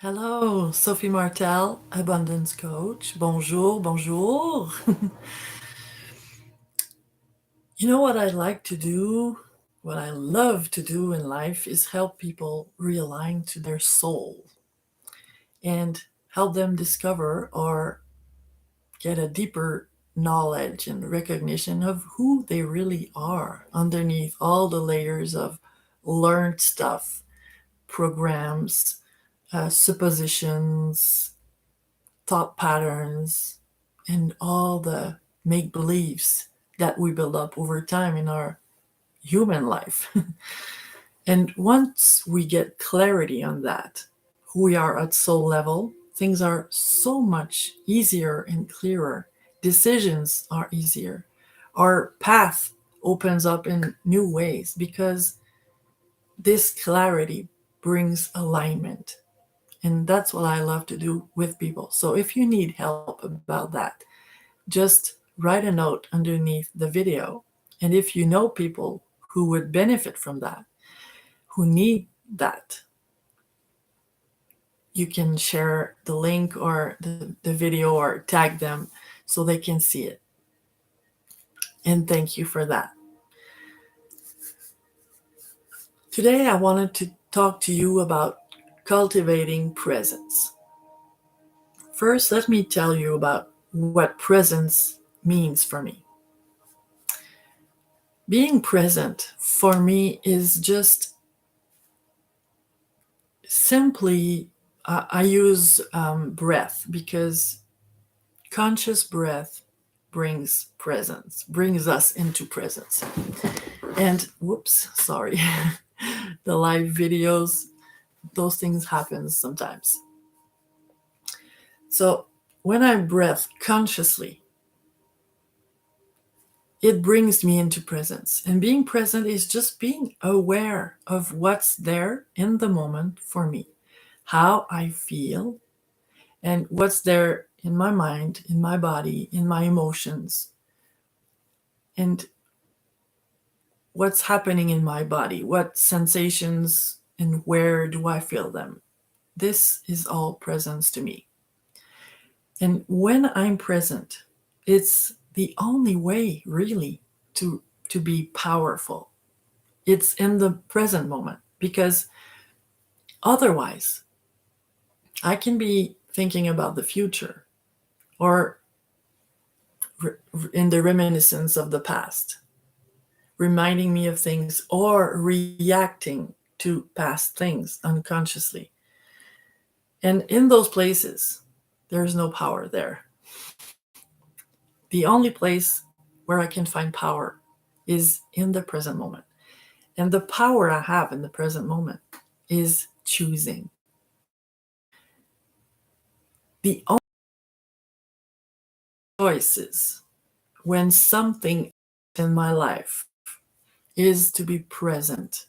Hello, Sophie Martel, Abundance Coach. Bonjour, bonjour. You know what I like to do? What I love to do in life is help people realign to their soul and help them discover or get a deeper knowledge and recognition of who they really are underneath all the layers of learned stuff, programs, suppositions, thought patterns, and all the make believes that we build up over time in our human life. And once we get clarity on that, who we are at soul level, things are so much easier and clearer. Decisions are easier. Our path opens up in new ways because this clarity brings alignment. And that's what I love to do with people. So if you need help about that, just write a note underneath the video. And if you know people who would benefit from that, who need that, you can share the link or the video or tag them so they can see it. And thank you for that. Today, I wanted to talk to you about cultivating presence. First, let me tell you about what presence means for me. Being present for me is just simply, I use breath because conscious breath brings us into presence. And whoops, sorry, the live videos, those things happen sometimes. So when I breath consciously, it brings me into presence. And being present is just being aware of what's there in the moment for me, how I feel, and what's there in my mind, in my body, in my emotions, and what's happening in my body, what sensations and where do I feel them. This is all presence to me. And when I'm present, it's the only way really to be powerful. It's in the present moment because otherwise I can be thinking about the future or in the reminiscence of the past, reminding me of things or reacting to past things unconsciously. And in those places, there's no power there. The only place where I can find power is in the present moment. And the power I have in the present moment is choosing. The only choices when something in my life is to be present,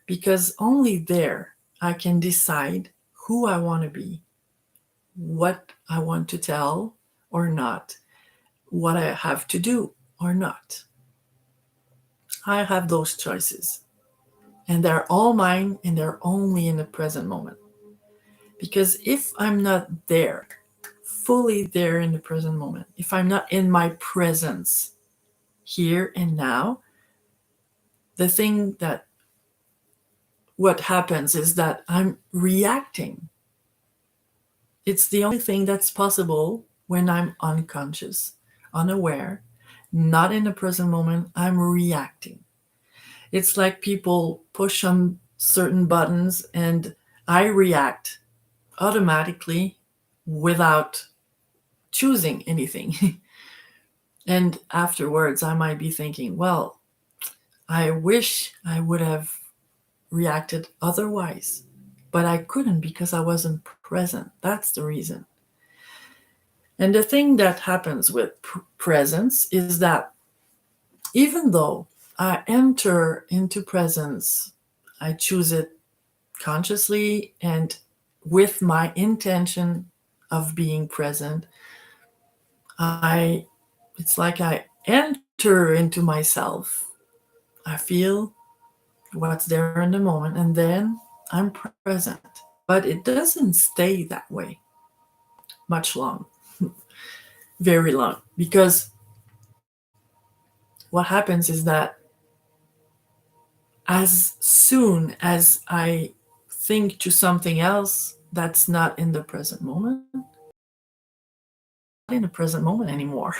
because only there I can decide who I want to be, what I want to tell or not, what I have to do or not. I have those choices, and they're all mine, and they're only in the present moment. Because if I'm not there, fully there in the present moment, if I'm not in my presence here and now, the thing that what happens is that I'm reacting. It's the only thing that's possible when I'm unconscious, unaware, not in the present moment. I'm reacting. It's like people push on certain buttons and I react automatically without choosing anything. And afterwards, I might be thinking, well, I wish I would have reacted otherwise, but I couldn't because I wasn't present. That's the reason. And the thing that happens with presence is that even though I enter into presence, I choose it consciously and with my intention of being present, I it's like I enter into myself. I feel what's there in the moment and then I'm present. but it doesn't stay that way much long, very long, because what happens is that as soon as I think to something else that's not in the present moment, in the present moment anymore.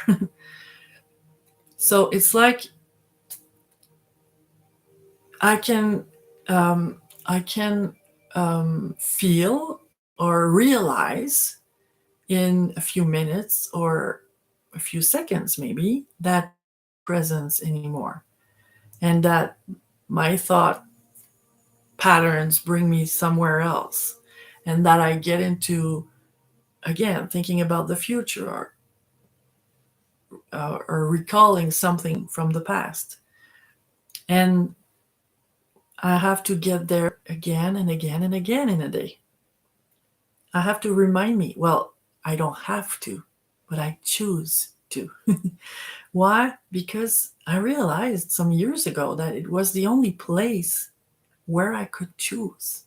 So it's like I can I can feel or realize in a few minutes or a few seconds maybe that presence anymore, and that my thought patterns bring me somewhere else, and that I get into again thinking about the future, or recalling something from the past, and I have to get there again and again and again in a day. I have to remind me, well, I don't have to, but I choose to. Why? Because I realized some years ago that it was the only place where I could choose.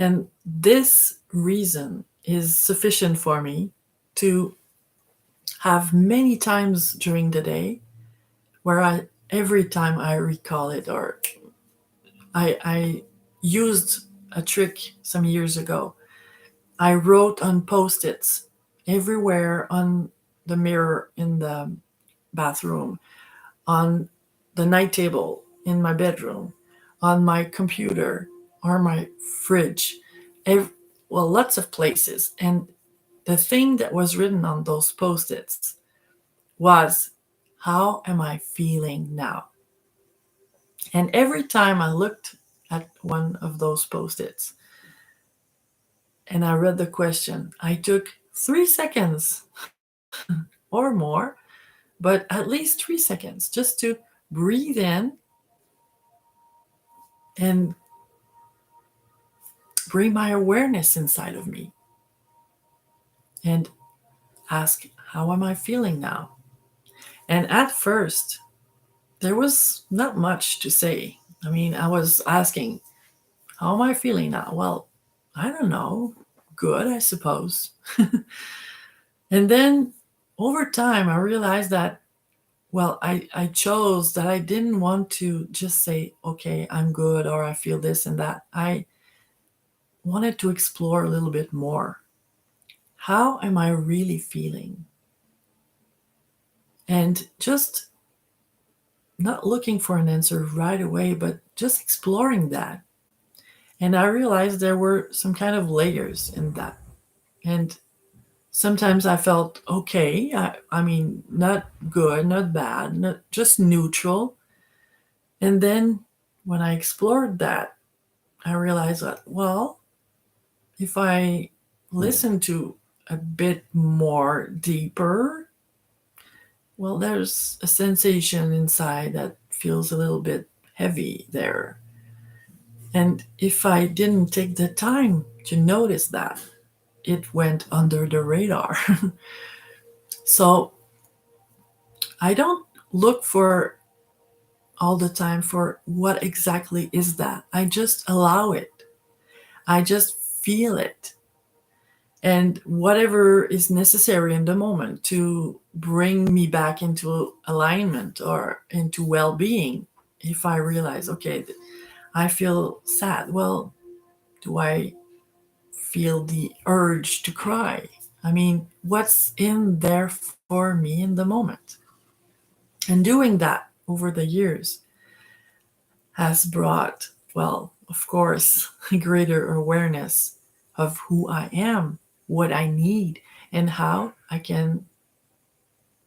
And this reason is sufficient for me to have many times during the day where every time I recall it, or I used a trick some years ago. I wrote on post-its everywhere on the mirror in the bathroom, on the night table in my bedroom, on my computer or my fridge, ev- well, lots of places. And the thing that was written on those post-its was, how am I feeling now? And every time I looked at one of those post-its and I read the question, I took 3 seconds or more, but at least 3 seconds, just to breathe in and bring my awareness inside of me and ask, how am I feeling now? And at first, there was not much to say. I mean, I was asking, how am I feeling now? Well, I don't know. Good, I suppose. And then over time, I realized that, well, I chose that I didn't want to just say, okay, I'm good, or I feel this and that. I wanted to explore a little bit more. How am I really feeling? And just not looking for an answer right away, but just exploring that. And I realized there were some kind of layers in that. And sometimes I felt okay. I mean, not good, not bad, not just neutral. And then when I explored that, I realized that, well, if I listen to a bit more deeper, well, there's a sensation inside that feels a little bit heavy there. And if I didn't take the time to notice that, it went under the radar. So I don't look for all the time for what exactly is that. I just allow it. I just feel it. And whatever is necessary in the moment to bring me back into alignment or into well being, if I realize, okay, I feel sad, well, do I feel the urge to cry? I mean, what's in there for me in the moment? And doing that over the years has brought, well, of course, a greater awareness of who I am, what I need, and how I can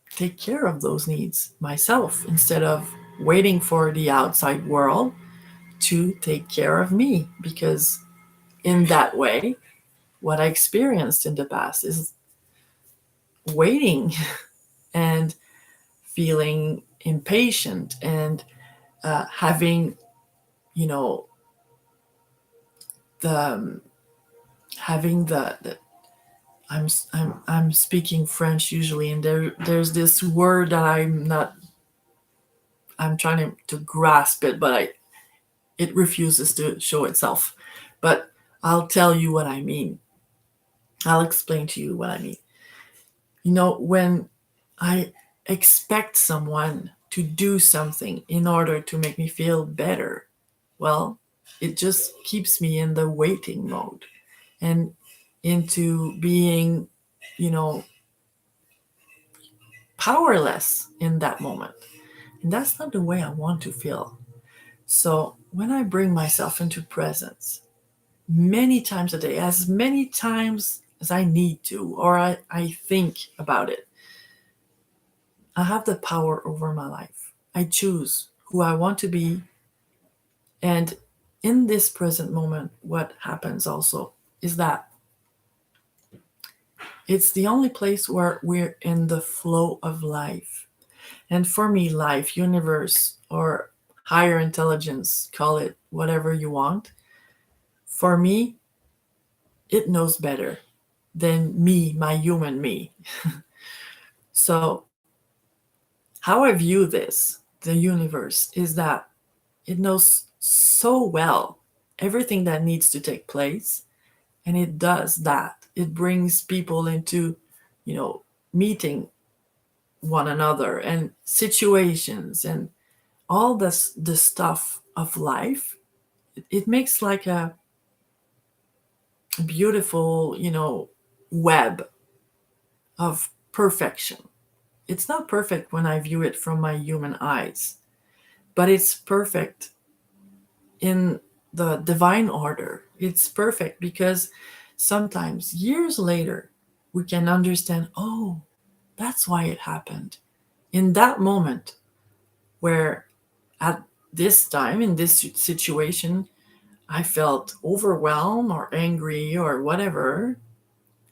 take care of those needs myself instead of waiting for the outside world to take care of me. Because in that way, what I experienced in the past is waiting and feeling impatient and having, you know, the having the I'm speaking French usually, and there's this word that I'm trying to grasp it, but it refuses to show itself. But I'll tell you what I mean. I'll explain to you what I mean. When I expect someone to do something in order to make me feel better, well, it just keeps me in the waiting mode and into being, you know, powerless in that moment. And that's not the way I want to feel. So when I bring myself into presence many times a day, as many times as I need to, or I think about it, I have the power over my life. I choose who I want to be. And in this present moment, what happens also is that it's the only place where we're in the flow of life. And for me, life, universe, or higher intelligence, call it whatever you want, for me, it knows better than me, my human me. So, how I view this, the universe, is that it knows so well everything that needs to take place, and it does that. It brings people into, meeting one another and situations and all this the stuff of life. It makes like a beautiful, web of perfection. It's not perfect when I view it from my human eyes, but it's perfect in the divine order. It's perfect because sometimes years later we can understand, oh, that's why it happened. In that moment where at this time in this situation I felt overwhelmed or angry or whatever,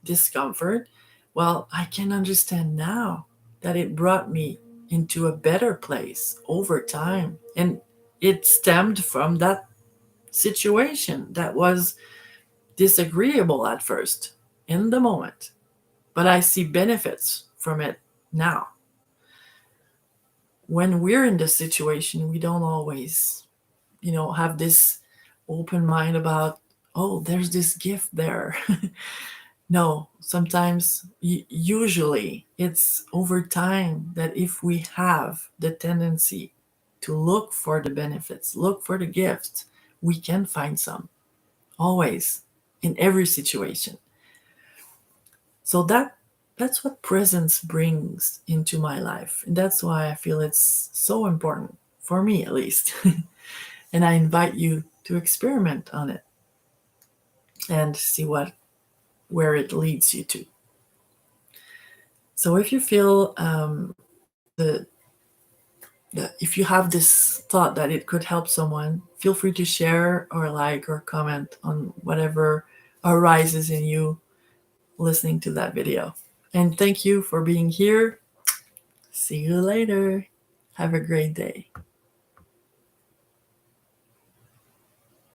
discomfort, well, I can understand now that it brought me into a better place over time. And it stemmed from that situation that was disagreeable at first in the moment, but I see benefits from it now. When we're in this situation, we don't always, have this open mind about, oh, there's this gift there. No, sometimes, usually, it's over time that if we have the tendency to look for the benefits, look for the gifts, we can find some, always, in every situation. So that's what presence brings into my life. And that's why I feel it's so important, for me at least. And I invite you to experiment on it and see where it leads you to. So if you feel if you have this thought that it could help someone, feel free to share or like or comment on whatever arises in you listening to that video. And thank you for being here. See you later. Have a great day.